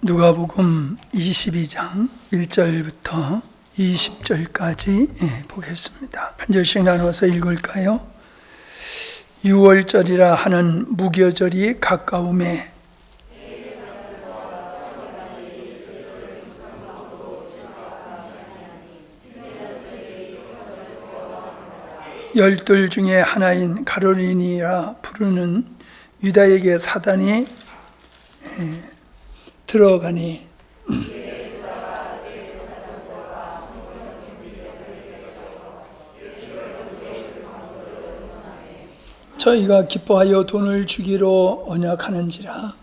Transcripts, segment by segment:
누가복음 22장 1절부터 20절까지 보겠습니다. 한 절씩 나눠서 읽을까요? 6월절이라 하는 무교절이 가까움에 열둘 중에 하나인 가로린이라 부르는 유다에게 사단이 들어가니 저희가 기뻐하여 돈을 주기로 언약하는지라.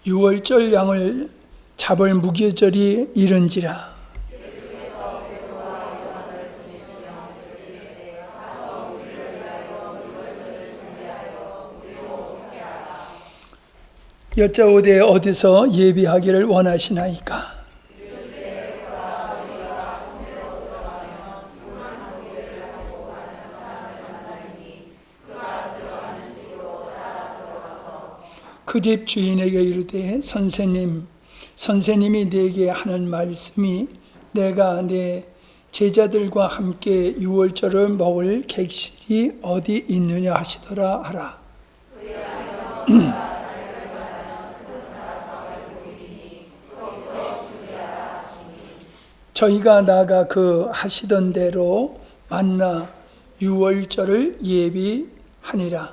유월절 양을 잡을 무교절이 이른지라. 여짜오되 어디서 예비하기를 원하시나이까? 그 집 주인에게 이르되 선생님이 내게 하는 말씀이 내가 내 제자들과 함께 유월절을 먹을 객실이 어디 있느냐 하시더라 하라. 저희가 나가 그 하시던 대로 만나 유월절을 예비하니라.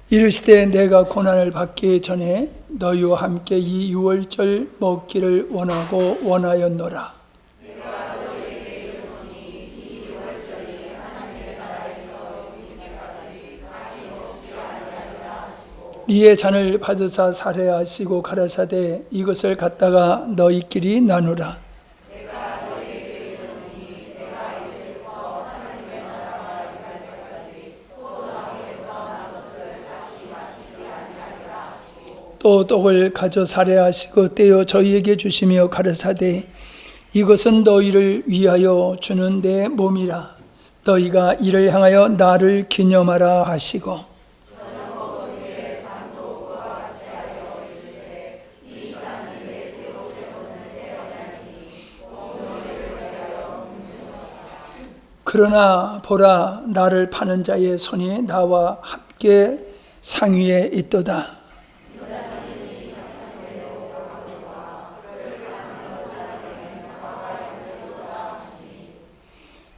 이르시되 내가 고난을 받기 전에 너희와 함께 이 유월절 먹기를 원하였노라. 이에 잔을 받으사 살해하시고 가라사대 이것을 갖다가 너희끼리 나누라. 또 떡을 가져 살해하시고 떼어 저희에게 주시며 가라사대 이것은 너희를 위하여 주는 내 몸이라. 너희가 이를 향하여 나를 기념하라 하시고 그러나 보라 나를 파는 자의 손이 나와 함께 상위에 있도다.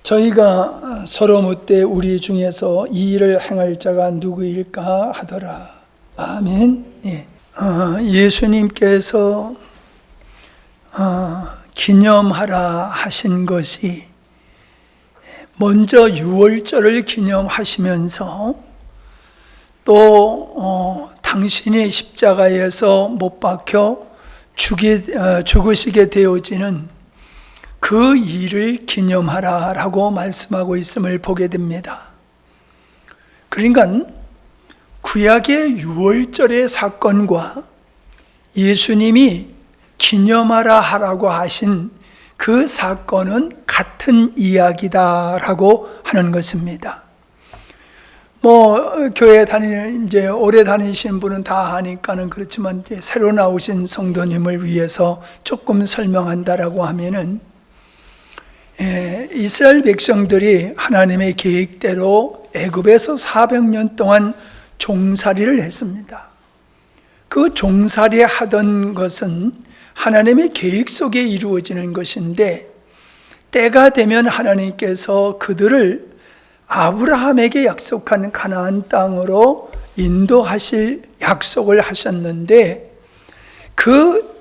저희가 서로 묻되 우리 중에서 이 일을 행할 자가 누구일까 하더라. 아멘. 예수님께서 기념하라 하신 것이 먼저 유월절을 기념하시면서 또 당신이 십자가에서 못 박혀 죽으시게 되어지는 그 일을 기념하라라고 말씀하고 있음을 보게 됩니다. 그러니까 구약의 유월절의 사건과 예수님이 기념하라 하라고 하신 그 사건은 같은 이야기다라고 하는 것입니다. 교회 이제 오래 다니신 분은 다 아니까는 그렇지만 이제 새로 나오신 성도님을 위해서 조금 설명한다라고 하면은 이스라엘 백성들이 하나님의 계획대로 애굽에서 400년 동안 종살이를 했습니다. 그 종살이 하던 것은 하나님의 계획 속에 이루어지는 것인데 때가 되면 하나님께서 그들을 아브라함에게 약속한 가나안 땅으로 인도하실 약속을 하셨는데 그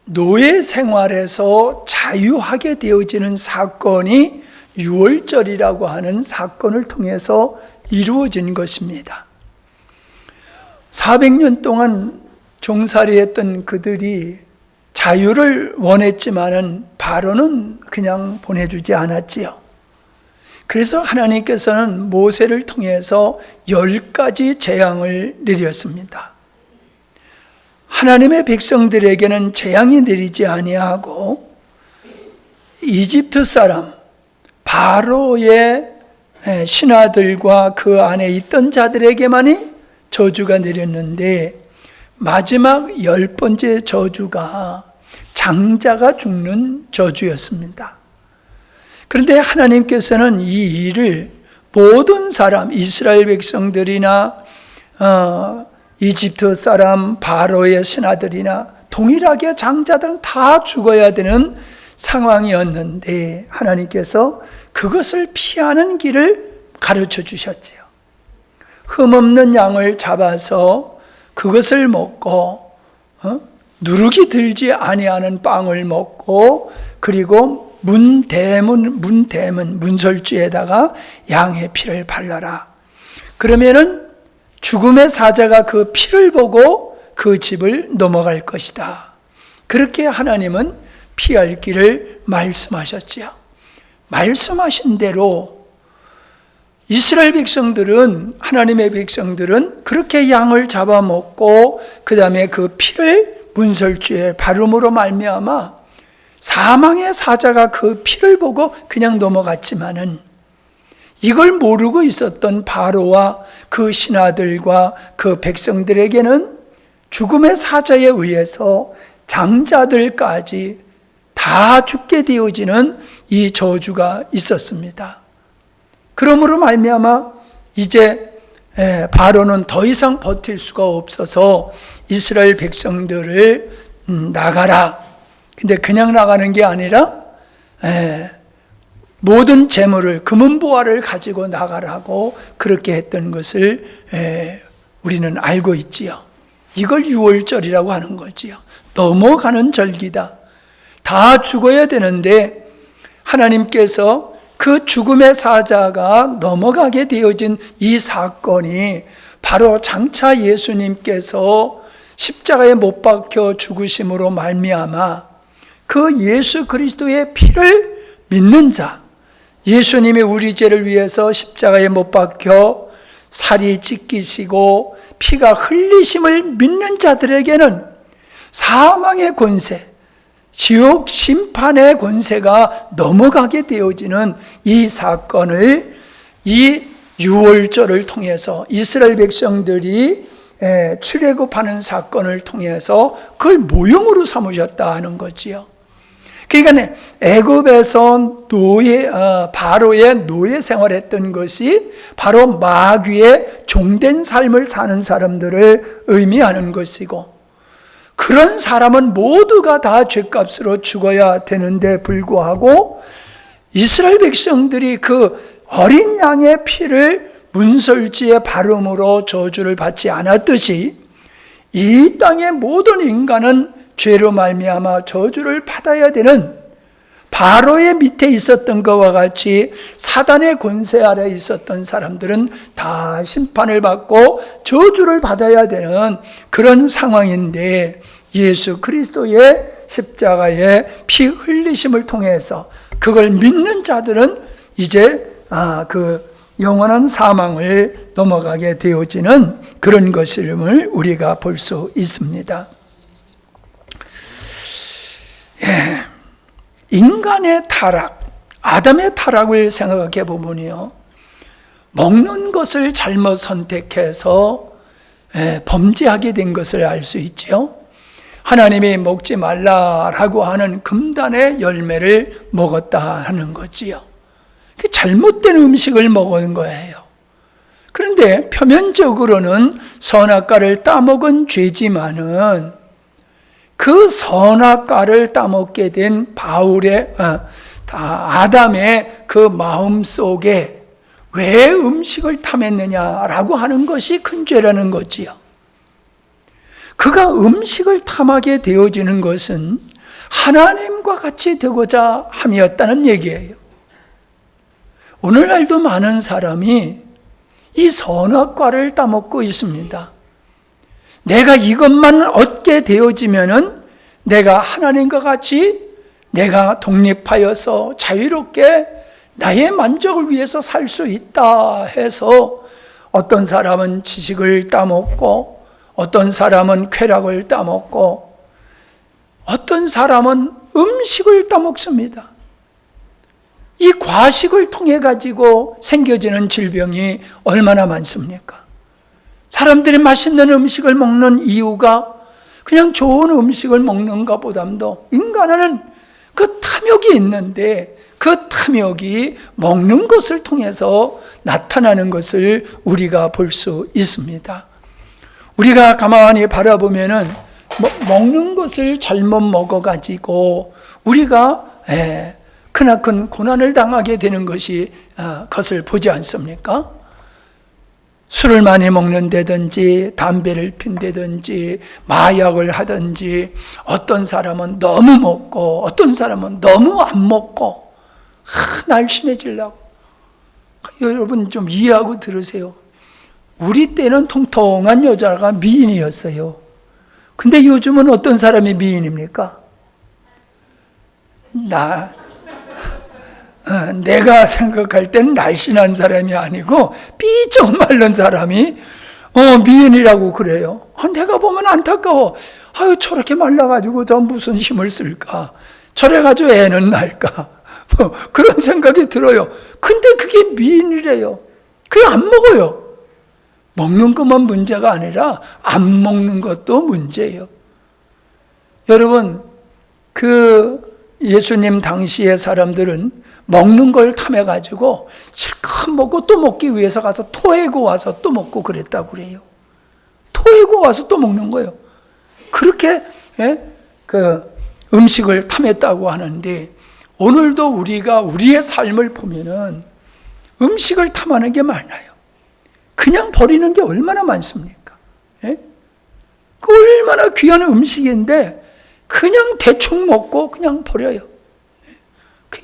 노예 생활에서 자유하게 되어지는 사건이 유월절이라고 하는 사건을 통해서 이루어진 것입니다. 400년 동안 종살이했던 그들이 자유를 원했지만은 바로는 그냥 보내주지 않았지요. 그래서 하나님께서는 모세를 통해서 10가지 재앙을 내렸습니다. 하나님의 백성들에게는 재앙이 내리지 아니하고 이집트 사람, 바로의 신하들과 그 안에 있던 자들에게만이 저주가 내렸는데 마지막 10번째 저주가 장자가 죽는 저주였습니다. 그런데 하나님께서는 이 일을 모든 사람, 이스라엘 백성들이나 이집트 사람, 바로의 신하들이나 동일하게 장자들은 다 죽어야 되는 상황이었는데 하나님께서 그것을 피하는 길을 가르쳐 주셨지요. 흠없는 양을 잡아서 그것을 먹고 누룩이 들지 아니하는 빵을 먹고 그리고 문설주에다가 양의 피를 발라라. 그러면은 죽음의 사자가 그 피를 보고 그 집을 넘어갈 것이다. 그렇게 하나님은 피할 길을 말씀하셨지요. 말씀하신 대로 이스라엘 백성들은, 하나님의 백성들은 그렇게 양을 잡아먹고 그 다음에 그 피를 문설주에 바름으로 말미암아 사망의 사자가 그 피를 보고 그냥 넘어갔지만은 이걸 모르고 있었던 바로와 그 신하들과 그 백성들에게는 죽음의 사자에 의해서 장자들까지 다 죽게 되어지는 이 저주가 있었습니다. 그러므로 말미암아 이제 바로는 더 이상 버틸 수가 없어서 이스라엘 백성들을 나가라. 근데 그냥 나가는 게 아니라 모든 재물을, 금은보화를 가지고 나가라고 그렇게 했던 것을 우리는 알고 있지요. 이걸 유월절이라고 하는 거지요. 넘어가는 절기다. 다 죽어야 되는데 하나님께서 그 죽음의 사자가 넘어가게 되어진 이 사건이 바로 장차 예수님께서 십자가에 못 박혀 죽으심으로 말미암아 그 예수 그리스도의 피를 믿는 자, 예수님이 우리 죄를 위해서 십자가에 못 박혀 살이 찢기시고 피가 흘리심을 믿는 자들에게는 사망의 권세, 지옥 심판의 권세가 넘어가게 되어지는 이 사건을 이 유월절을 통해서 이스라엘 백성들이 출애굽하는 사건을 통해서 그걸 모형으로 삼으셨다 하는 거지요. 그러니까 애굽에서 바로의 노예 생활했던 것이 바로 마귀의 종된 삶을 사는 사람들을 의미하는 것이고, 그런 사람은 모두가 다 죗값으로 죽어야 되는데 불구하고 이스라엘 백성들이 그 어린 양의 피를 문설주에 바름으로 저주를 받지 않았듯이 이 땅의 모든 인간은 죄로 말미암아 저주를 받아야 되는, 바로의 밑에 있었던 것과 같이 사단의 권세 아래 있었던 사람들은 다 심판을 받고 저주를 받아야 되는 그런 상황인데, 예수 그리스도의 십자가의 피 흘리심을 통해서 그걸 믿는 자들은 이제 그 영원한 사망을 넘어가게 되어지는 그런 것임을 우리가 볼 수 있습니다. 인간의 타락, 아담의 타락을 생각해 보면요, 먹는 것을 잘못 선택해서 범죄하게 된 것을 알 수 있죠. 하나님이 먹지 말라라고 하는 금단의 열매를 먹었다 하는 거지요. 잘못된 음식을 먹은 거예요. 그런데 표면적으로는 선악과를 따먹은 죄지만은 그 선악과를 따먹게 된 아담의 그 마음 속에 왜 음식을 탐했느냐라고 하는 것이 큰 죄라는 거지요. 그가 음식을 탐하게 되어지는 것은 하나님과 같이 되고자 함이었다는 얘기예요. 오늘날도 많은 사람이 이 선악과를 따먹고 있습니다. 내가 이것만 얻게 되어지면은 내가 하나님과 같이 내가 독립하여서 자유롭게 나의 만족을 위해서 살 수 있다 해서 어떤 사람은 지식을 따먹고, 어떤 사람은 쾌락을 따먹고, 어떤 사람은 음식을 따먹습니다. 이 과식을 통해 가지고 생겨지는 질병이 얼마나 많습니까? 사람들이 맛있는 음식을 먹는 이유가 그냥 좋은 음식을 먹는 것보다도 인간은 그 탐욕이 있는데 그 탐욕이 먹는 것을 통해서 나타나는 것을 우리가 볼 수 있습니다. 우리가 가만히 바라보면은 먹는 것을 잘못 먹어가지고 우리가 크나큰 고난을 당하게 되는 것을 보지 않습니까? 술을 많이 먹는다든지 담배를 핀다든지 마약을 하든지 어떤 사람은 너무 먹고 어떤 사람은 너무 안 먹고 날씬해지려고. 여러분 좀 이해하고 들으세요. 우리 때는 통통한 여자가 미인이었어요. 근데 요즘은 어떤 사람이 미인입니까? 내가 생각할 땐 날씬한 사람이 아니고 삐쩍 마른 사람이 미인이라고 그래요. 내가 보면 안타까워. 저렇게 말라가지고 저 무슨 힘을 쓸까? 저래가지고 애는 날까? 그런 생각이 들어요. 근데 그게 미인이래요. 그게 안 먹어요. 먹는 것만 문제가 아니라 안 먹는 것도 문제예요. 여러분, 예수님 당시의 사람들은 먹는 걸 탐해가지고 실컷 먹고 또 먹기 위해서 가서 토해고 와서 또 먹고 그랬다고 그래요. 토해고 와서 또 먹는 거예요. 그렇게 음식을 탐했다고 하는데 오늘도 우리가 우리의 삶을 보면은 음식을 탐하는 게 많아요. 그냥 버리는 게 얼마나 많습니까? 그 얼마나 귀한 음식인데 그냥 대충 먹고 그냥 버려요.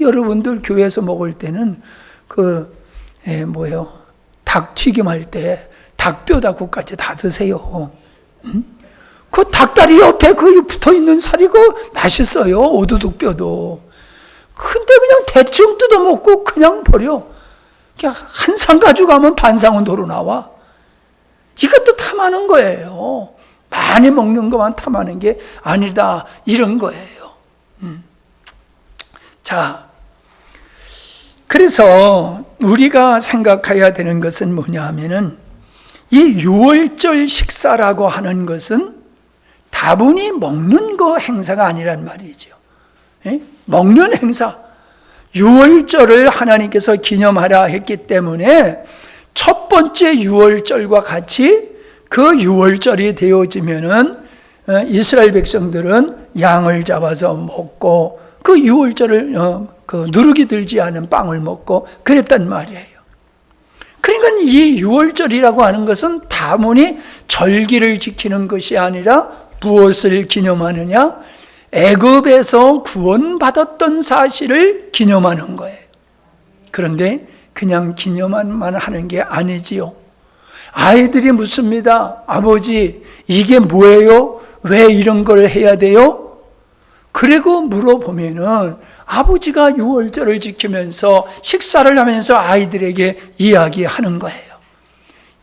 여러분들 교회에서 먹을 때는 닭 튀김할 때 닭뼈다구까지 다 드세요. 그 닭다리 옆에 붙어 있는 살이 맛있어요. 오두둑뼈도. 근데 그냥 대충 뜯어 먹고 그냥 버려. 그냥 한 상 가져가면 반상은 도로 나와. 이것도 탐하는 거예요. 많이 먹는 것만 탐하는 게 아니다. 이런 거예요. 자, 그래서 우리가 생각해야 되는 것은 뭐냐 하면은 이 유월절 식사라고 하는 것은 다분히 먹는 거 행사가 아니란 말이죠. 먹는 행사. 유월절을 하나님께서 기념하라 했기 때문에 첫 번째 유월절과 같이 그 유월절이 되어지면은 이스라엘 백성들은 양을 잡아서 먹고 그 유월절을 누룩이 들지 않은 빵을 먹고 그랬단 말이에요. 그러니까 이 유월절이라고 하는 것은 다분히 절기를 지키는 것이 아니라 무엇을 기념하느냐? 애굽에서 구원받았던 사실을 기념하는 거예요. 그런데 그냥 기념만 하는 게 아니지요. 아이들이 묻습니다. 아버지, 이게 뭐예요? 왜 이런 걸 해야 돼요? 그리고 물어보면은 아버지가 유월절을 지키면서 식사를 하면서 아이들에게 이야기하는 거예요.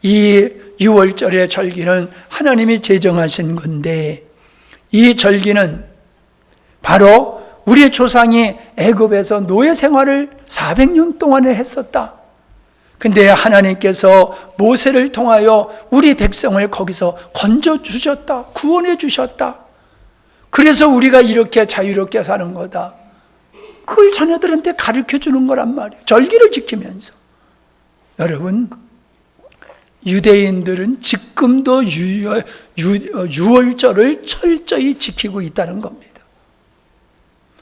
이 유월절의 절기는 하나님이 제정하신 건데 이 절기는 바로 우리 조상이 애굽에서 노예 생활을 400년 동안을 했었다. 근데 하나님께서 모세를 통하여 우리 백성을 거기서 건져주셨다. 구원해 주셨다. 그래서 우리가 이렇게 자유롭게 사는 거다. 그걸 자녀들한테 가르쳐 주는 거란 말이에요. 절기를 지키면서. 여러분, 유대인들은 지금도 유월절을 철저히 지키고 있다는 겁니다.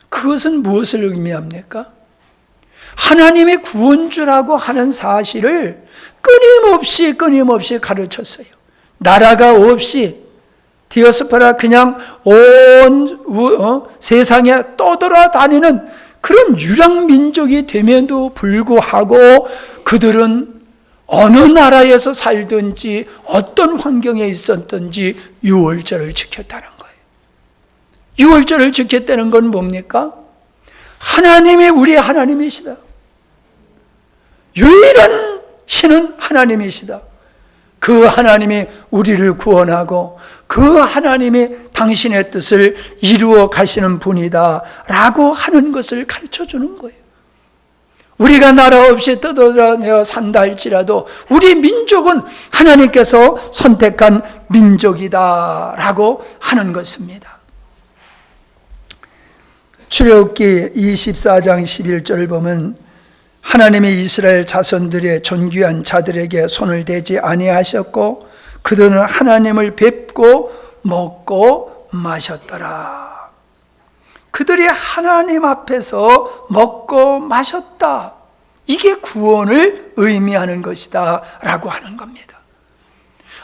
그것은 무엇을 의미합니까? 하나님의 구원주라고 하는 사실을 끊임없이 가르쳤어요. 나라가 없이 디아스포라 그냥 온 세상에 떠돌아다니는 그런 유랑민족이 됨에도 불구하고 그들은 어느 나라에서 살든지 어떤 환경에 있었든지 유월절을 지켰다는 거예요. 유월절을 지켰다는 건 뭡니까? 하나님이 우리 하나님이시다. 유일한 신은 하나님이시다. 그 하나님이 우리를 구원하고 그 하나님이 당신의 뜻을 이루어 가시는 분이다 라고 하는 것을 가르쳐 주는 거예요. 우리가 나라 없이 떠돌아다녀 산다 할지라도 우리 민족은 하나님께서 선택한 민족이다라고 하는 것입니다. 출애굽기 24장 11절을 보면 하나님이 이스라엘 자손들의 존귀한 자들에게 손을 대지 아니하셨고 그들은 하나님을 뵙고 먹고 마셨더라. 그들이 하나님 앞에서 먹고 마셨다. 이게 구원을 의미하는 것이다 라고 하는 겁니다.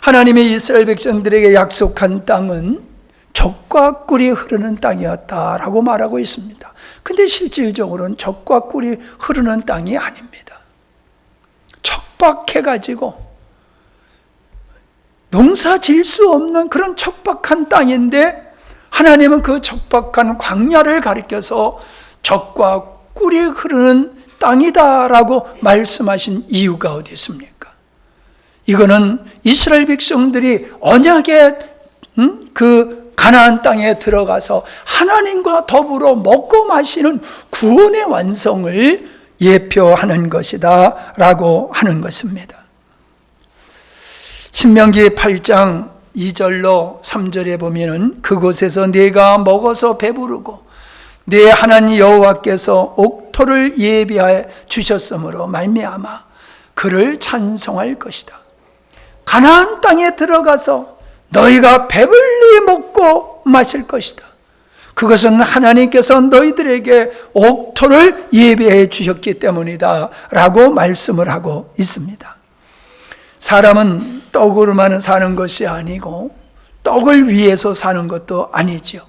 하나님이 이스라엘 백성들에게 약속한 땅은 젖과 꿀이 흐르는 땅이었다라고 말하고 있습니다. 근데 실질적으로는 젖과 꿀이 흐르는 땅이 아닙니다. 척박해가지고 농사 질 수 없는 그런 척박한 땅인데 하나님은 그 척박한 광야를 가리켜서 젖과 꿀이 흐르는 땅이다라고 말씀하신 이유가 어디 있습니까? 이거는 이스라엘 백성들이 언약의 그 가나안 땅에 들어가서 하나님과 더불어 먹고 마시는 구원의 완성을 예표하는 것이다 라고 하는 것입니다. 신명기 8장 2절로 3절에 보면은 그곳에서 네가 먹어서 배부르고 네 하나님 여호와께서 옥토를 예비하여 주셨으므로 말미암아 그를 찬송할 것이다. 가나안 땅에 들어가서 너희가 배불리 먹고 마실 것이다. 그것은 하나님께서 너희들에게 옥토를 예비해 주셨기 때문이다 라고 말씀을 하고 있습니다. 사람은 떡으로만 사는 것이 아니고 떡을 위해서 사는 것도 아니죠.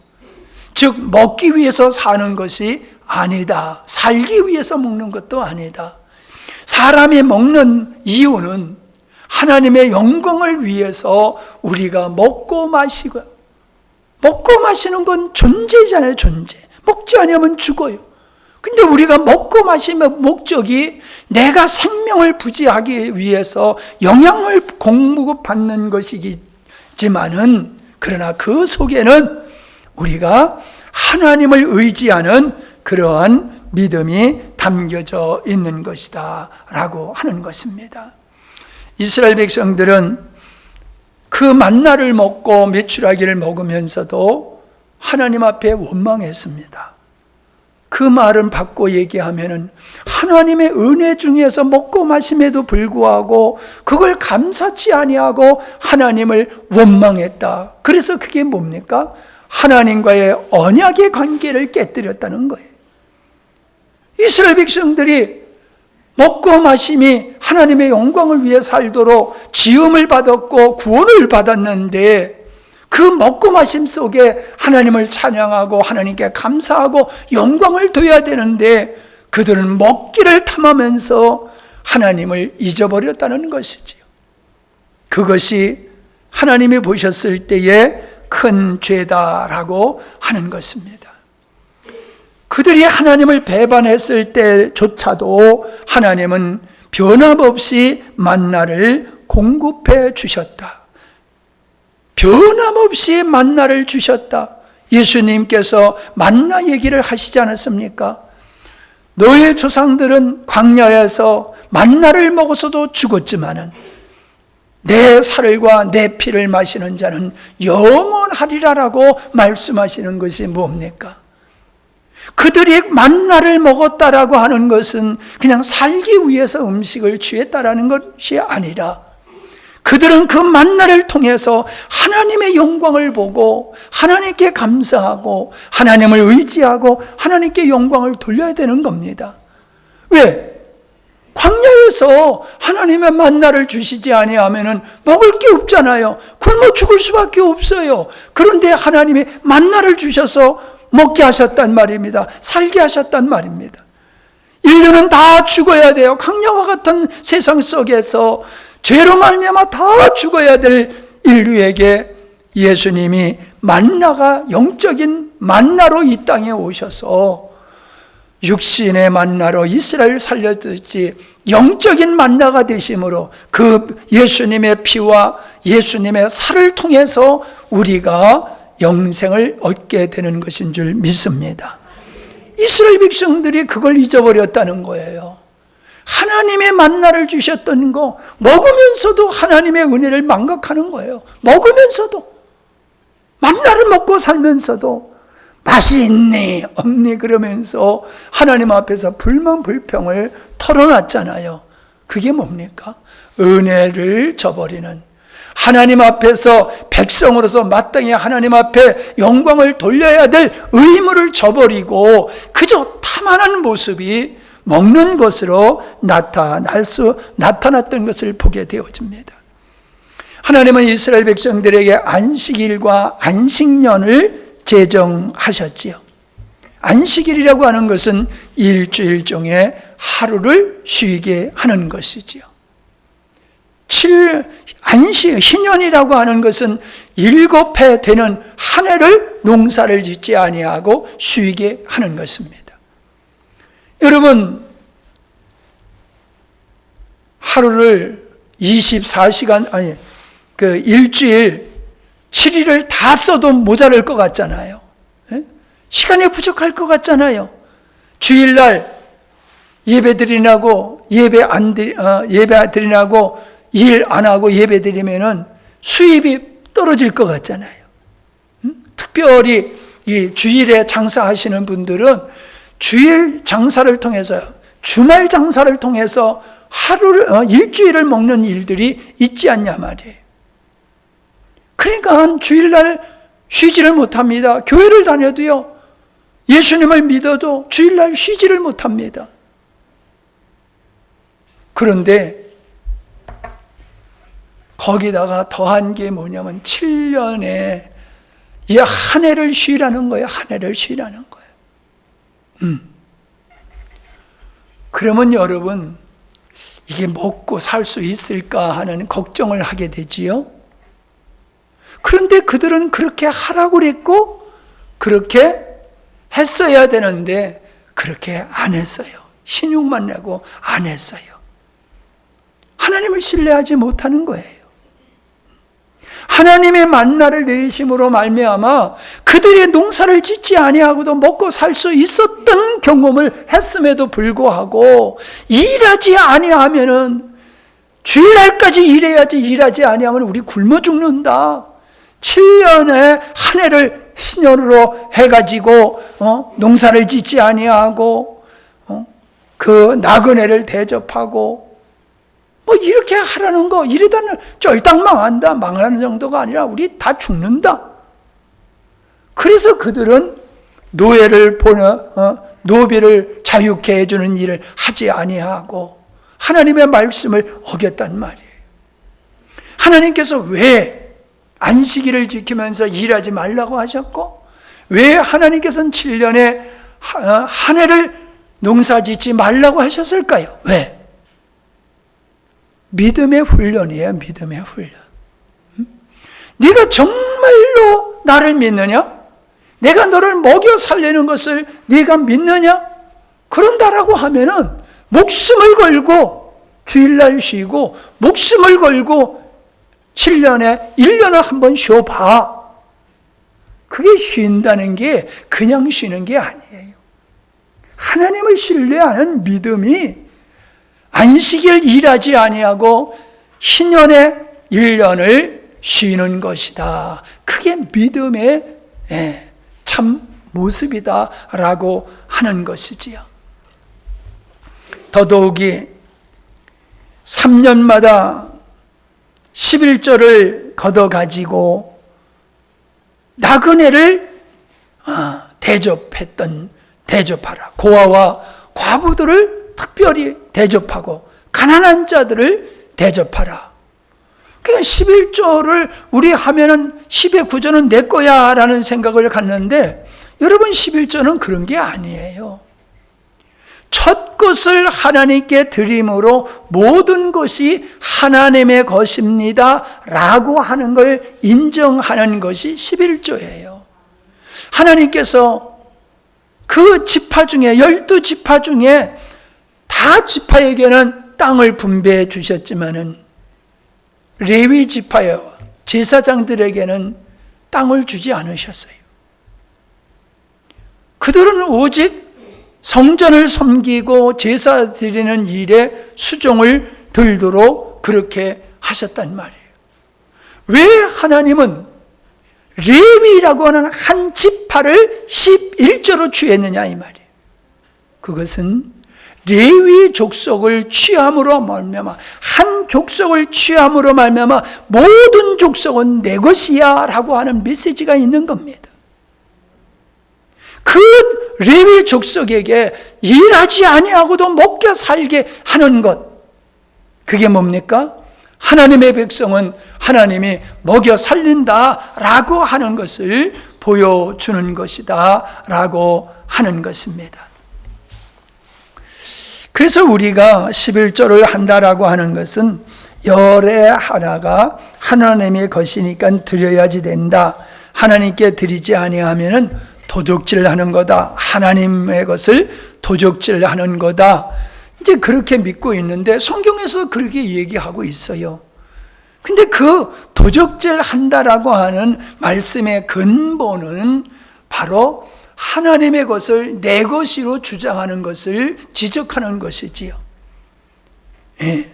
즉 먹기 위해서 사는 것이 아니다. 살기 위해서 먹는 것도 아니다. 사람이 먹는 이유는 하나님의 영광을 위해서 우리가 먹고 마시고, 먹고 마시는 건 존재잖아요. 존재. 먹지 않으면 죽어요. 근데 우리가 먹고 마시면 목적이 내가 생명을 부지하기 위해서 영양을 공급받는 것이지만은 그러나 그 속에는 우리가 하나님을 의지하는 그러한 믿음이 담겨져 있는 것이다 라고 하는 것입니다. 이스라엘 백성들은 그 만나를 먹고 메추라기를 먹으면서도 하나님 앞에 원망했습니다. 그 말은 바꿔 얘기하면은 하나님의 은혜 중에서 먹고 마심에도 불구하고 그걸 감사치 아니하고 하나님을 원망했다. 그래서 그게 뭡니까? 하나님과의 언약의 관계를 깨뜨렸다는 거예요. 이스라엘 백성들이 먹고 마심이 하나님의 영광을 위해 살도록 지음을 받았고 구원을 받았는데 그 먹고 마심 속에 하나님을 찬양하고 하나님께 감사하고 영광을 둬야 되는데 그들은 먹기를 탐하면서 하나님을 잊어버렸다는 것이지요. 그것이 하나님이 보셨을 때의 큰 죄다라고 하는 것입니다. 그들이 하나님을 배반했을 때조차도 하나님은 변함없이 만나를 공급해 주셨다. 변함없이 만나를 주셨다. 예수님께서 만나 얘기를 하시지 않았습니까? 너의 조상들은 광야에서 만나를 먹어서도 죽었지만은 내 살과 내 피를 마시는 자는 영원하리라라고 말씀하시는 것이 뭡니까? 그들이 만나를 먹었다라고 하는 것은 그냥 살기 위해서 음식을 취했다라는 것이 아니라 그들은 그 만나를 통해서 하나님의 영광을 보고 하나님께 감사하고 하나님을 의지하고 하나님께 영광을 돌려야 되는 겁니다. 왜? 광야에서 하나님의 만나를 주시지 아니하면은 먹을 게 없잖아요. 굶어 죽을 수밖에 없어요. 그런데 하나님이 만나를 주셔서 먹게 하셨단 말입니다. 살게 하셨단 말입니다. 인류는 다 죽어야 돼요. 광야와 같은 세상 속에서 죄로 말미암아 다 죽어야 될 인류에게 예수님이 만나가 영적인 만나로 이 땅에 오셔서 육신의 만나로 이스라엘을 살려주지 영적인 만나가 되심으로 그 예수님의 피와 예수님의 살을 통해서 우리가 영생을 얻게 되는 것인 줄 믿습니다. 이스라엘 백성들이 그걸 잊어버렸다는 거예요. 하나님의 만나를 주셨던 거 먹으면서도 하나님의 은혜를 망각하는 거예요. 먹으면서도, 만나를 먹고 살면서도 맛이 있니 없니 그러면서 하나님 앞에서 불만 불평을 털어놨잖아요. 그게 뭡니까? 은혜를 저버리는, 하나님 앞에서 백성으로서 마땅히 하나님 앞에 영광을 돌려야 될 의무를 저버리고 그저 탐하는 모습이 먹는 것으로 나타났던 것을 보게 되어집니다. 하나님은 이스라엘 백성들에게 안식일과 안식년을 제정하셨지요. 안식일이라고 하는 것은 일주일 중에 하루를 쉬게 하는 것이지요. 희년이라고 하는 것은 7해 되는 한 해를 농사를 짓지 아니하고 쉬게 하는 것입니다. 여러분, 하루를 24시간, 일주일 7일을 다 써도 모자랄 것 같잖아요. 시간이 부족할 것 같잖아요. 주일날 예배 드리라고 일 안 하고 예배 드리면은 수입이 떨어질 것 같잖아요. 특별히 이 주일에 장사하시는 분들은 주일 장사를 통해서, 주말 장사를 통해서 일주일을 먹는 일들이 있지 않냐 말이에요. 그러니까 주일날 쉬지를 못합니다. 교회를 다녀도요, 예수님을 믿어도 주일날 쉬지를 못합니다. 그런데 거기다가 더한 게 뭐냐면 7년에 이 한 해를 쉬라는 거예요. 한 해를 쉬라는 거예요. 그러면 여러분, 이게 먹고 살 수 있을까 하는 걱정을 하게 되지요. 그런데 그들은 그렇게 하라고 그랬고 그렇게 했어야 되는데 그렇게 안 했어요. 신용만 내고 안 했어요. 하나님을 신뢰하지 못하는 거예요. 하나님의 만나를 내리심으로 말미암아 그들의 농사를 짓지 아니하고도 먹고 살 수 있었던 경험을 했음에도 불구하고 일하지 아니하면은, 주일날까지 일해야지, 일하지 아니하면 우리 굶어 죽는다. 7년에 한 해를 신년으로 해가지고 농사를 짓지 아니하고 그 나그네를 대접하고 뭐 이렇게 하라는 거, 이러다는 쫄딱 망한다, 망하는 정도가 아니라 우리 다 죽는다. 그래서 그들은 노비를 자유케 해주는 일을 하지 아니하고 하나님의 말씀을 어겼단 말이에요. 하나님께서 왜 안식일을 지키면서 일하지 말라고 하셨고, 왜 하나님께서는 7년에 한 해를 농사짓지 말라고 하셨을까요? 왜? 믿음의 훈련이에요. 믿음의 훈련. 네가 정말로 나를 믿느냐? 내가 너를 먹여 살리는 것을 네가 믿느냐? 그런다라고 하면은 목숨을 걸고 주일날 쉬고 목숨을 걸고 7년에 1년을 한번 쉬어봐. 그게 쉰다는 게 그냥 쉬는 게 아니에요. 하나님을 신뢰하는 믿음이 안식일 일하지 아니하고 희년에 1년을 쉬는 것이다. 그게 믿음의 참 모습이다라고 하는 것이지요. 더더욱이 3년마다 11조를 걷어가지고 나그네를 대접하라. 고아와 과부들을 특별히 대접하고 가난한 자들을 대접하라. 그러니까 11조를 우리 하면은 10의 9조는 내 거야 라는 생각을 갖는데, 여러분 11조는 그런 게 아니에요. 첫 것을 하나님께 드림으로 모든 것이 하나님의 것입니다 라고 하는 걸 인정하는 것이 11조예요. 하나님께서 그 지파 중에 12지파 중에 다 지파에게는 땅을 분배해 주셨지만은 레위 지파여 제사장들에게는 땅을 주지 않으셨어요. 그들은 오직 성전을 섬기고 제사 드리는 일에 수종을 들도록 그렇게 하셨단 말이에요. 왜 하나님은 레위라고 하는 한 지파를 11조로 취했느냐 이 말이에요. 그것은 레위 족속을 취함으로 말미암아, 한 족속을 취함으로 말미암아 모든 족속은 내 것이야 라고 하는 메시지가 있는 겁니다. 그 레위 족속에게 일하지 아니하고도 먹여 살게 하는 것, 그게 뭡니까? 하나님의 백성은 하나님이 먹여 살린다라고 하는 것을 보여주는 것이다라고 하는 것입니다. 그래서 우리가 11조를 한다라고 하는 것은 열의 하나가 하나님의 것이니까 드려야지 된다. 하나님께 드리지 아니하면은 도적질하는 거다. 하나님의 것을 도적질하는 거다. 이제 그렇게 믿고 있는데 성경에서 그렇게 얘기하고 있어요. 근데 그 도적질 한다라고 하는 말씀의 근본은 바로 하나님의 것을 내 것으로 주장하는 것을 지적하는 것이지요. 예.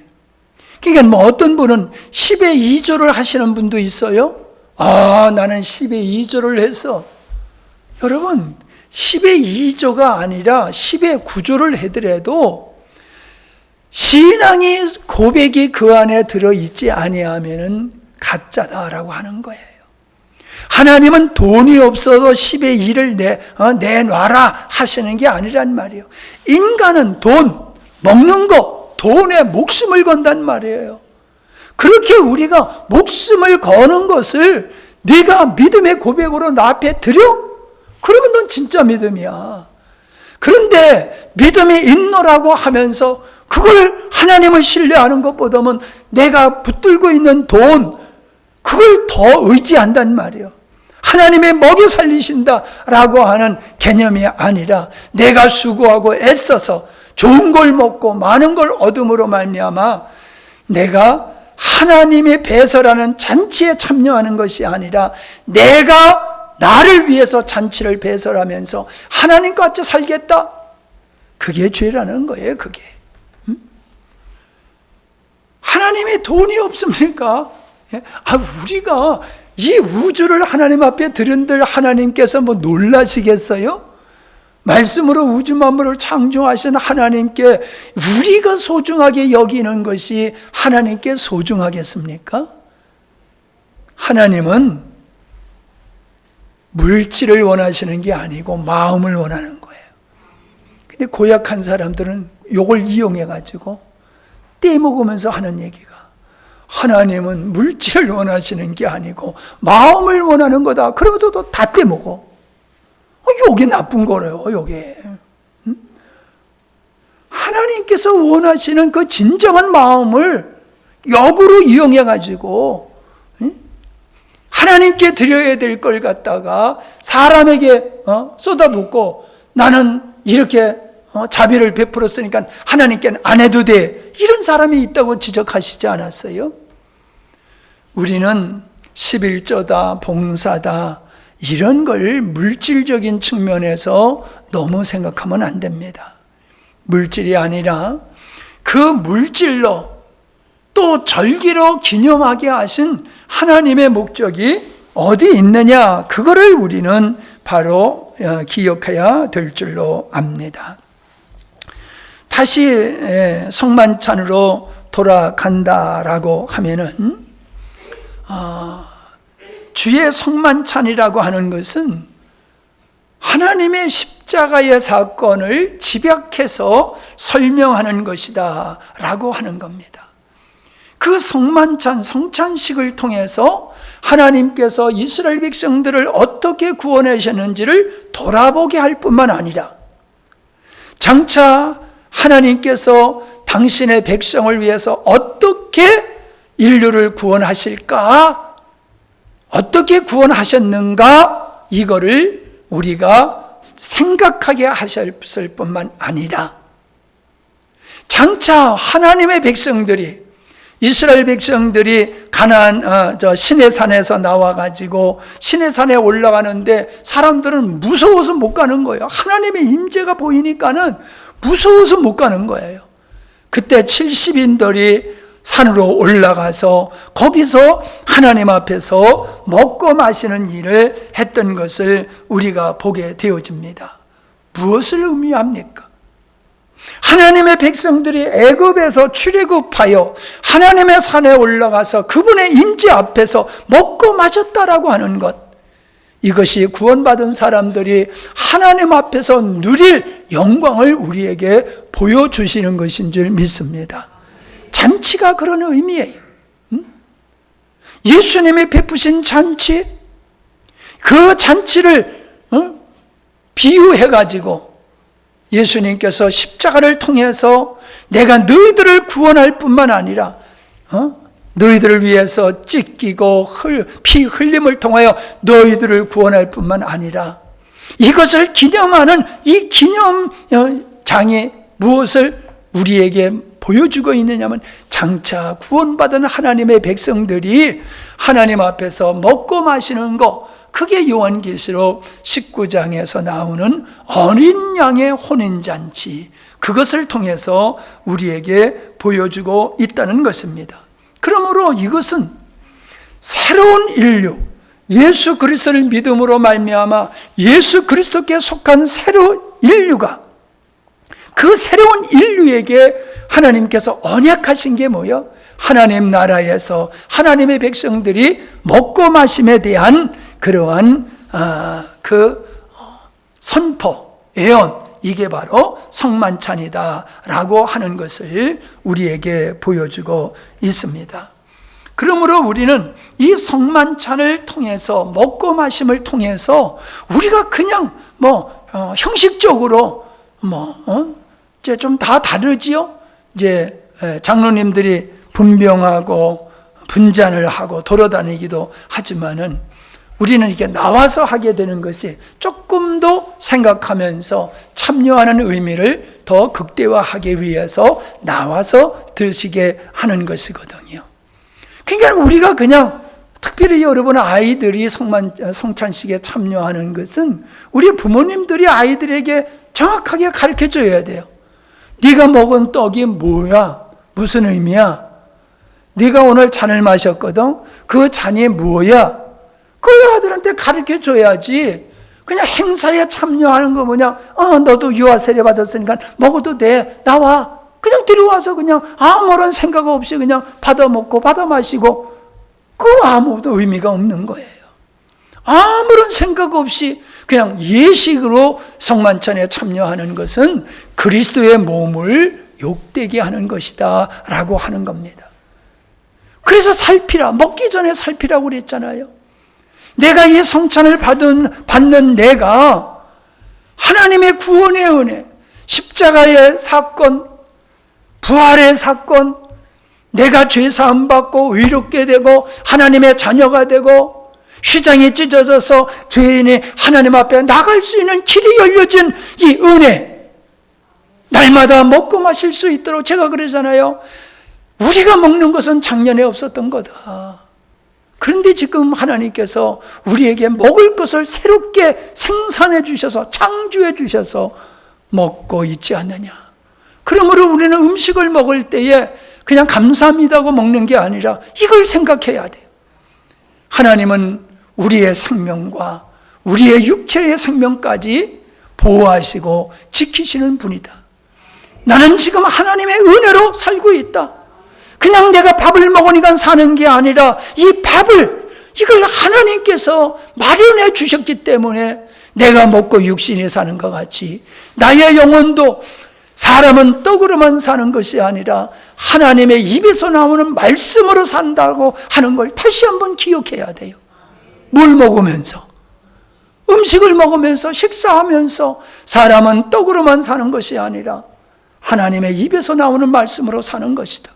그러니까 뭐 어떤 분은 10의 2조를 하시는 분도 있어요. 나는 10의 2조를 해서, 여러분 10의 2조가 아니라 10의 9조를 해더라도 신앙의 고백이 그 안에 들어있지 아니하면은 가짜다라고 하는 거예요. 하나님은 돈이 없어도 10의 2를 내놔라 하시는 게 아니란 말이에요. 인간은 돈, 먹는 거, 돈에 목숨을 건단 말이에요. 그렇게 우리가 목숨을 거는 것을 네가 믿음의 고백으로 나 앞에 드려? 그러면 넌 진짜 믿음이야. 그런데 믿음이 있노라고 하면서 그걸 하나님을 신뢰하는 것보다는 내가 붙들고 있는 돈, 그걸 더 의지한단 말이에요. 하나님의 먹여 살리신다라고 하는 개념이 아니라 내가 수고하고 애써서 좋은 걸 먹고 많은 걸 얻음으로 말미암아 내가 하나님의 배설하는 잔치에 참여하는 것이 아니라 내가 나를 위해서 잔치를 배설하면서 하나님과 같이 살겠다. 그게 죄라는 거예요. 그게. 하나님의 돈이 없습니까? 우리가 이 우주를 하나님 앞에 드린들 하나님께서 뭐 놀라시겠어요? 말씀으로 우주 만물을 창조하신 하나님께 우리가 소중하게 여기는 것이 하나님께 소중하겠습니까? 하나님은 물질을 원하시는 게 아니고 마음을 원하는 거예요. 근데 고약한 사람들은 이걸 이용해가지고 떼먹으면서 하는 얘기가, 하나님은 물질을 원하시는 게 아니고 마음을 원하는 거다. 그러면서도 다 떼먹어. 요게 나쁜 거래요. 요게. 하나님께서 원하시는 그 진정한 마음을 역으로 이용해가지고 하나님께 드려야 될 걸 갖다가 사람에게 쏟아붓고 나는 이렇게 자비를 베풀었으니까 하나님께는 안 해도 돼. 이런 사람이 있다고 지적하시지 않았어요? 우리는 11조다, 봉사다, 이런 걸 물질적인 측면에서 너무 생각하면 안 됩니다. 물질이 아니라 그 물질로 또 절기로 기념하게 하신 하나님의 목적이 어디 있느냐, 그거를 우리는 바로 기억해야 될 줄로 압니다. 다시 성만찬으로 돌아간다라고 하면은 주의 성만찬이라고 하는 것은 하나님의 십자가의 사건을 집약해서 설명하는 것이다 라고 하는 겁니다. 그 성만찬, 성찬식을 통해서 하나님께서 이스라엘 백성들을 어떻게 구원하셨는지를 돌아보게 할 뿐만 아니라 장차 하나님께서 당신의 백성을 위해서 어떻게 인류를 구원하실까? 어떻게 구원하셨는가? 이거를 우리가 생각하게 하셨을 뿐만 아니라 장차 하나님의 백성들이 이스라엘 백성들이 가나안 시내산에서 나와가지고 시내산에 올라가는데 사람들은 무서워서 못 가는 거예요. 하나님의 임재가 보이니까는 무서워서 못 가는 거예요. 그때 70인들이 산으로 올라가서 거기서 하나님 앞에서 먹고 마시는 일을 했던 것을 우리가 보게 되어집니다. 무엇을 의미합니까? 하나님의 백성들이 애굽에서 출애굽하여 하나님의 산에 올라가서 그분의 임재 앞에서 먹고 마셨다라고 하는 것, 이것이 구원받은 사람들이 하나님 앞에서 누릴 영광을 우리에게 보여주시는 것인 줄 믿습니다. 잔치가 그런 의미예요. 예수님이 베푸신 잔치, 그 잔치를 비유해가지고 예수님께서 십자가를 통해서 내가 너희들을 구원할 뿐만 아니라 너희들을 위해서 찢기고 피 흘림을 통하여 너희들을 구원할 뿐만 아니라 이것을 기념하는 이 기념장이 무엇을 우리에게 보여주고 있느냐면 장차 구원받은 하나님의 백성들이 하나님 앞에서 먹고 마시는 것, 그게 요한계시록 19장에서 나오는 어린 양의 혼인잔치, 그것을 통해서 우리에게 보여주고 있다는 것입니다. 그러므로 이것은 새로운 인류, 예수 그리스도를 믿음으로 말미암아 예수 그리스도께 속한 새로운 인류가, 그 새로운 인류에게 하나님께서 언약하신 게 뭐예요? 하나님 나라에서 하나님의 백성들이 먹고 마심에 대한 그러한 그 선포, 예언, 이게 바로 성만찬이다라고 하는 것을 우리에게 보여주고 있습니다. 그러므로 우리는 이 성만찬을 통해서, 먹고 마심을 통해서 우리가 그냥 형식적으로 이제 좀 다 다르지요. 이제 장로님들이 분병하고 분잔을 하고 돌아다니기도 하지만은 우리는 이렇게 나와서 하게 되는 것이 조금 더 생각하면서 참여하는 의미를 더 극대화하기 위해서 나와서 드시게 하는 것이거든요. 그러니까 우리가 그냥 특별히 여러분 아이들이 성찬식에 참여하는 것은 우리 부모님들이 아이들에게 정확하게 가르쳐 줘야 돼요. 네가 먹은 떡이 뭐야? 무슨 의미야? 네가 오늘 잔을 마셨거든? 그 잔이 뭐야? 그걸 아들한테 가르쳐 줘야지. 그냥 행사에 참여하는 거 뭐냐? 너도 유아 세례 받았으니까 먹어도 돼. 나와. 그냥 들어와서 그냥 아무런 생각 없이 그냥 받아 먹고 받아 마시고, 그거 아무도 의미가 없는 거예요. 아무런 생각 없이 그냥 예식으로 성만찬에 참여하는 것은 그리스도의 몸을 욕되게 하는 것이다 라고 하는 겁니다. 그래서 살피라, 먹기 전에 살피라고 그랬잖아요. 내가 이 성찬을 받는 내가 하나님의 구원의 은혜, 십자가의 사건, 부활의 사건, 내가 죄사함 받고 의롭게 되고 하나님의 자녀가 되고 휘장이 찢어져서 죄인이 하나님 앞에 나갈 수 있는 길이 열려진 이 은혜, 날마다 먹고 마실 수 있도록, 제가 그러잖아요. 우리가 먹는 것은 작년에 없었던 거다. 그런데 지금 하나님께서 우리에게 먹을 것을 새롭게 생산해 주셔서, 창조해 주셔서 먹고 있지 않느냐. 그러므로 우리는 음식을 먹을 때에 그냥 감사합니다고 먹는 게 아니라 이걸 생각해야 돼요. 하나님은 우리의 생명과 우리의 육체의 생명까지 보호하시고 지키시는 분이다. 나는 지금 하나님의 은혜로 살고 있다. 그냥 내가 밥을 먹으니까 사는 게 아니라 이 밥을, 이걸 하나님께서 마련해 주셨기 때문에 내가 먹고 육신이 사는 것 같이 나의 영혼도 사람은 떡으로만 사는 것이 아니라 하나님의 입에서 나오는 말씀으로 산다고 하는 걸 다시 한번 기억해야 돼요. 물 먹으면서, 음식을 먹으면서, 식사하면서 사람은 떡으로만 사는 것이 아니라 하나님의 입에서 나오는 말씀으로 사는 것이다.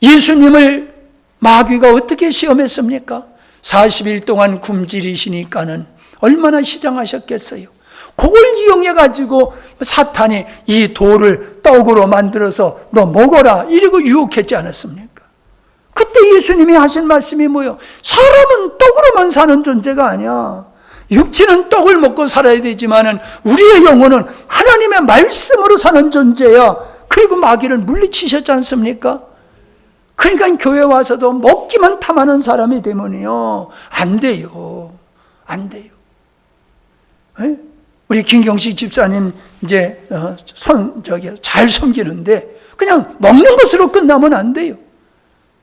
예수님을 마귀가 어떻게 시험했습니까? 40일 동안 굶주리시니까는 얼마나 시장하셨겠어요. 그걸 이용해가지고 사탄이 이 돌을 떡으로 만들어서 너 먹어라 이러고 유혹했지 않았습니까? 그때 예수님이 하신 말씀이 뭐예요? 사람은 떡으로만 사는 존재가 아니야. 육체는 떡을 먹고 살아야 되지만은 우리의 영혼은 하나님의 말씀으로 사는 존재야. 그리고 마귀를 물리치셨지 않습니까? 그러니까 교회 와서도 먹기만 탐하는 사람이 되면요 안 돼요. 안 돼요. 에? 우리 김경식 집사님 이제 잘 섬기는데 그냥 먹는 것으로 끝나면 안 돼요.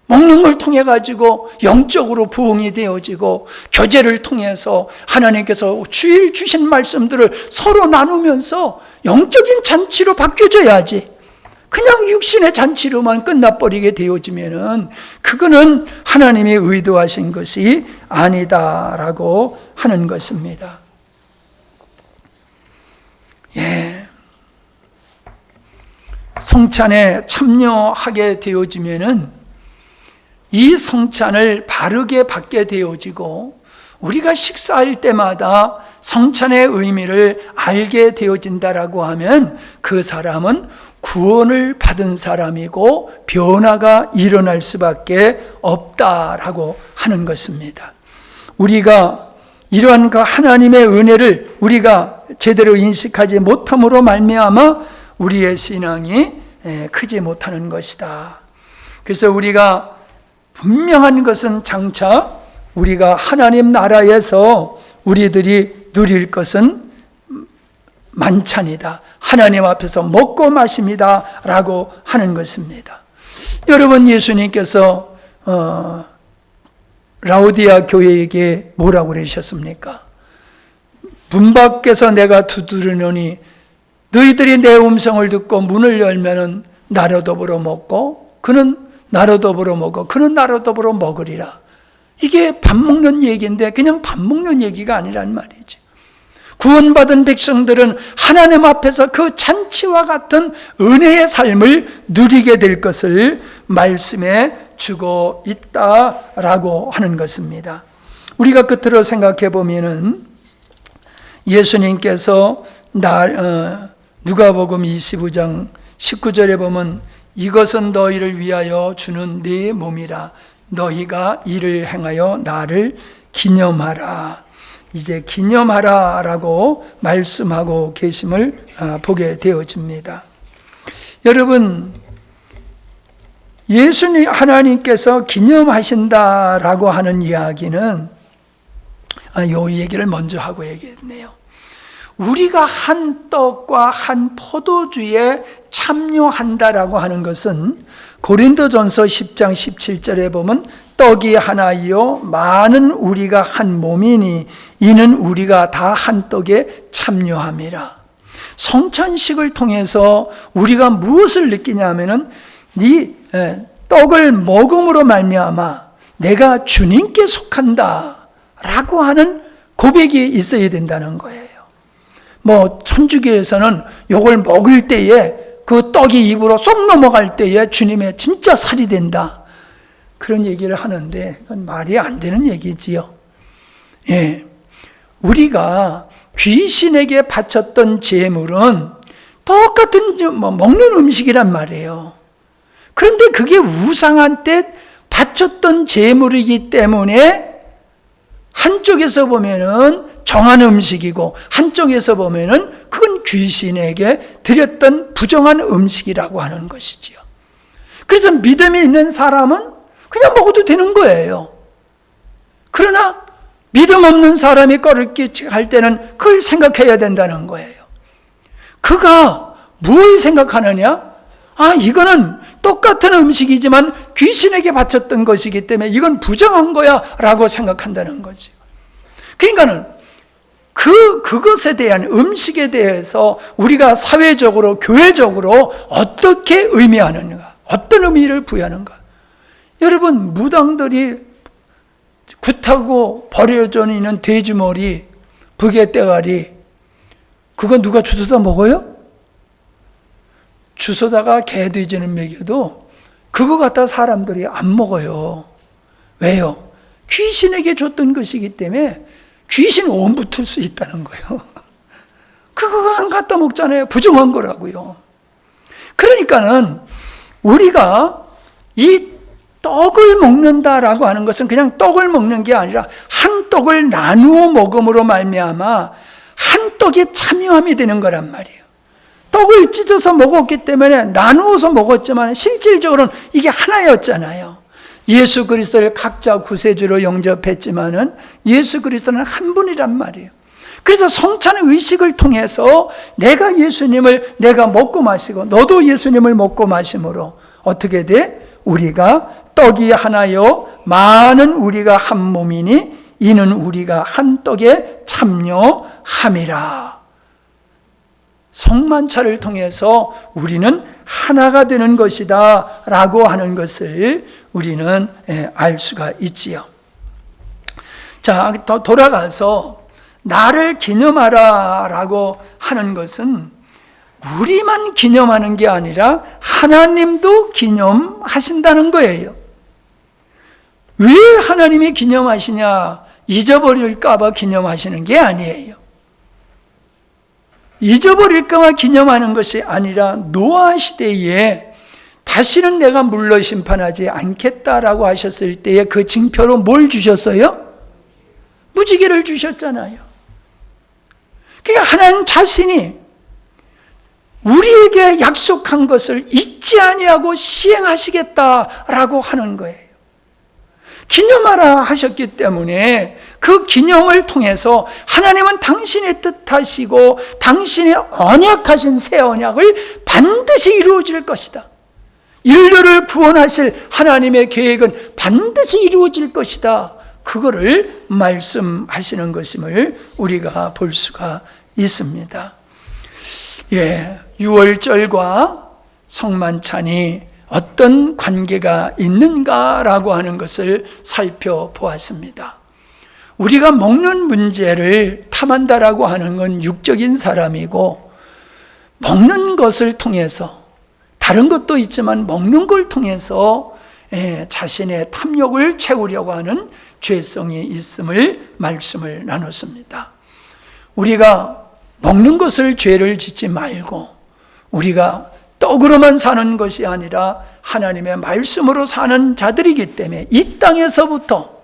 먹는 걸 통해 가지고 영적으로 부흥이 되어지고 교제를 통해서 하나님께서 주일 주신 말씀들을 서로 나누면서 영적인 잔치로 바뀌어져야지. 그냥 육신의 잔치로만 끝나버리게 되어지면은 그거는 하나님이 의도하신 것이 아니다라고 하는 것입니다. 예. 성찬에 참여하게 되어지면은 이 성찬을 바르게 받게 되어지고 우리가 식사할 때마다 성찬의 의미를 알게 되어진다라고 하면 그 사람은 구원을 받은 사람이고 변화가 일어날 수밖에 없다라고 하는 것입니다. 우리가 이러한 그 하나님의 은혜를 우리가 제대로 인식하지 못함으로 말미암아 우리의 신앙이 크지 못하는 것이다. 그래서 우리가 분명한 것은 장차 우리가 하나님 나라에서 우리들이 누릴 것은 만찬이다. 하나님 앞에서 먹고 마십니다. 라고 하는 것입니다. 여러분, 예수님께서 라오디아 교회에게 뭐라고 그러셨습니까? 문 밖에서 내가 두드리노니 너희들이 내 음성을 듣고 문을 열면은 나로 더불어 먹고 그는 나로 더불어 먹어 그는 나로 더불어 먹으리라. 이게 밥 먹는 얘기인데 그냥 밥 먹는 얘기가 아니란 말이죠. 구원받은 백성들은 하나님 앞에서 그 잔치와 같은 은혜의 삶을 누리게 될 것을 말씀해 주고 있다라고 하는 것입니다. 우리가 끝으로 생각해 보면은 예수님께서 누가복음 25장 19절에 보면 이것은 너희를 위하여 주는 네 몸이라 너희가 이를 행하여 나를 기념하라. 이제 기념하라라고 말씀하고 계심을 보게 되어집니다. 여러분, 예수님 하나님께서 기념하신다라고 하는 이야기는 이 얘기를 먼저 하고 얘기했네요. 우리가 한 떡과 한 포도주에 참여한다라고 하는 것은 고린도전서 10장 17절에 보면 떡이 하나이요 많은 우리가 한 몸이니 이는 우리가 다 한 떡에 참여함이라. 성찬식을 통해서 우리가 무엇을 느끼냐면은 이 떡을 먹음으로 말미암아 내가 주님께 속한다라고 하는 고백이 있어야 된다는 거예요. 천주교에서는 이걸 먹을 때에 그 떡이 입으로 쏙 넘어갈 때에 주님의 진짜 살이 된다. 그런 얘기를 하는데 그건 말이 안 되는 얘기지요. 예. 우리가 귀신에게 바쳤던 제물은 똑같은 먹는 음식이란 말이에요. 그런데 그게 우상한 때 바쳤던 제물이기 때문에 한쪽에서 보면은 정한 음식이고 한쪽에서 보면은 그건 귀신에게 드렸던 부정한 음식이라고 하는 것이지요. 그래서 믿음이 있는 사람은 그냥 먹어도 되는 거예요. 그러나 믿음 없는 사람이 꺼리게 할 때는 그걸 생각해야 된다는 거예요. 그가 뭘 생각하느냐? 이거는 똑같은 음식이지만 귀신에게 바쳤던 것이기 때문에 이건 부정한 거야 라고 생각한다는 거죠. 그러니까는 그것에 대한 음식에 대해서 우리가 사회적으로 교회적으로 어떻게 의미하는가, 어떤 의미를 부여하는가. 여러분, 무당들이 굿하고 버려져 있는 돼지머리, 부개대가리, 그거 누가 주워다 먹어요? 주워다가 개돼지는 먹여도 그거 갖다 사람들이 안 먹어요. 왜요? 귀신에게 줬던 것이기 때문에 귀신 온 붙을 수 있다는 거예요. 그거 안 갖다 먹잖아요. 부정한 거라고요. 그러니까는 우리가 이 떡을 먹는다라고 하는 것은 그냥 떡을 먹는 게 아니라 한 떡을 나누어 먹음으로 말미암아 한 떡에 참여함이 되는 거란 말이에요. 떡을 찢어서 먹었기 때문에 나누어서 먹었지만 실질적으로는 이게 하나였잖아요. 예수 그리스도를 각자 구세주로 영접했지만은 예수 그리스도는 한 분이란 말이에요. 그래서 성찬의 의식을 통해서 내가 예수님을 내가 먹고 마시고 너도 예수님을 먹고 마심으로 어떻게 돼? 우리가 떡이 하나요 많은 우리가 한 몸이니 이는 우리가 한 떡에 참여함이라. 성만찬을 통해서 우리는 하나가 되는 것이다 라고 하는 것을 우리는 알 수가 있지요. 자, 더 돌아가서 나를 기념하라 라고 하는 것은 우리만 기념하는 게 아니라 하나님도 기념하신다는 거예요. 왜 하나님이 기념하시냐? 잊어버릴까 봐 기념하시는 게 아니에요. 잊어버릴까 봐 기념하는 것이 아니라 노아 시대에 다시는 내가 물로 심판하지 않겠다라고 하셨을 때에 그 징표로 뭘 주셨어요? 무지개를 주셨잖아요. 그러니까 하나님 자신이 우리에게 약속한 것을 잊지 아니하고 시행하시겠다라고 하는 거예요. 기념하라 하셨기 때문에 그 기념을 통해서 하나님은 당신의 뜻하시고 당신의 언약하신 새 언약을 반드시 이루어질 것이다. 인류를 구원하실 하나님의 계획은 반드시 이루어질 것이다. 그거를 말씀하시는 것임을 우리가 볼 수가 있습니다. 예, 유월절과 성만찬이 어떤 관계가 있는가라고 하는 것을 살펴보았습니다. 우리가 먹는 문제를 탐한다라고 하는 건 육적인 사람이고, 먹는 것을 통해서 다른 것도 있지만 먹는 걸 통해서 자신의 탐욕을 채우려고 하는 죄성이 있음을 말씀을 나눴습니다. 우리가 먹는 것을 죄를 짓지 말고 우리가 떡으로만 사는 것이 아니라 하나님의 말씀으로 사는 자들이기 때문에 이 땅에서부터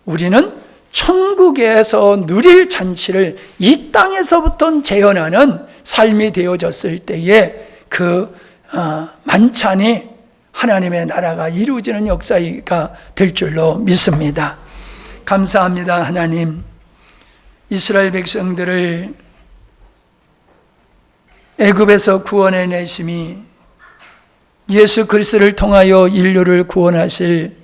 우리는 천국에서 누릴 잔치를 이 땅에서부터 재현하는 삶이 되어졌을 때에 그 만찬이 하나님의 나라가 이루어지는 역사가 될 줄로 믿습니다. 감사합니다. 하나님, 이스라엘 백성들을 애굽에서 구원해 내심이 예수 그리스도를 통하여 인류를 구원하실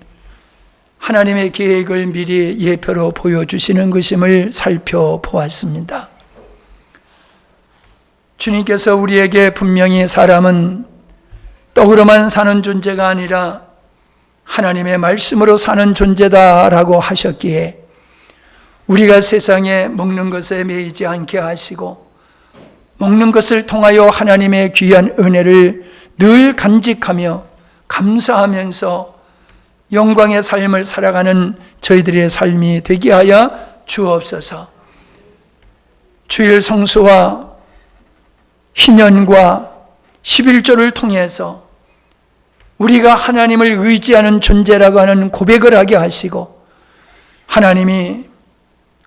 하나님의 계획을 미리 예표로 보여주시는 것임을 살펴보았습니다. 주님께서 우리에게 분명히 사람은 떡으로만 사는 존재가 아니라 하나님의 말씀으로 사는 존재다라고 하셨기에 우리가 세상에 먹는 것에 매이지 않게 하시고 먹는 것을 통하여 하나님의 귀한 은혜를 늘 간직하며 감사하면서 영광의 삶을 살아가는 저희들의 삶이 되게 하여 주옵소서. 주일 성수와 희년과 11조를 통해서 우리가 하나님을 의지하는 존재라고 하는 고백을 하게 하시고 하나님이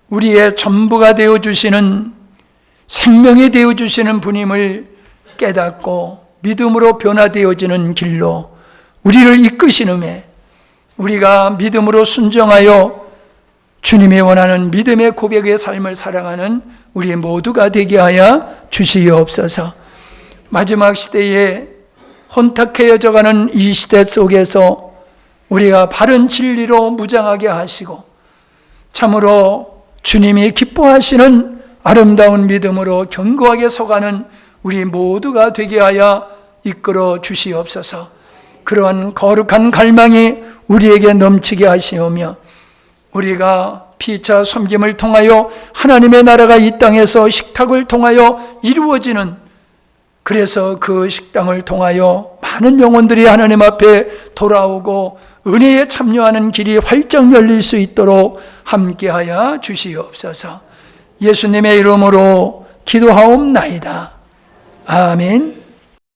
우리의 전부가 되어주시는 생명이 되어주시는 분임을 깨닫고 믿음으로 변화되어지는 길로 우리를 이끄시는데 우리가 믿음으로 순종하여 주님이 원하는 믿음의 고백의 삶을 살아가는 우리 모두가 되게 하여 주시옵소서. 마지막 시대에 혼탁해져가는 이 시대 속에서 우리가 바른 진리로 무장하게 하시고 참으로 주님이 기뻐하시는 아름다운 믿음으로 견고하게 서가는 우리 모두가 되게 하여 이끌어 주시옵소서. 그러한 거룩한 갈망이 우리에게 넘치게 하시오며 우리가 피차 섬김을 통하여 하나님의 나라가 이 땅에서 식탁을 통하여 이루어지는, 그래서 그 식당을 통하여 많은 영혼들이 하나님 앞에 돌아오고 은혜에 참여하는 길이 활짝 열릴 수 있도록 함께하여 주시옵소서. 예수님의 이름으로 기도하옵나이다. 아멘.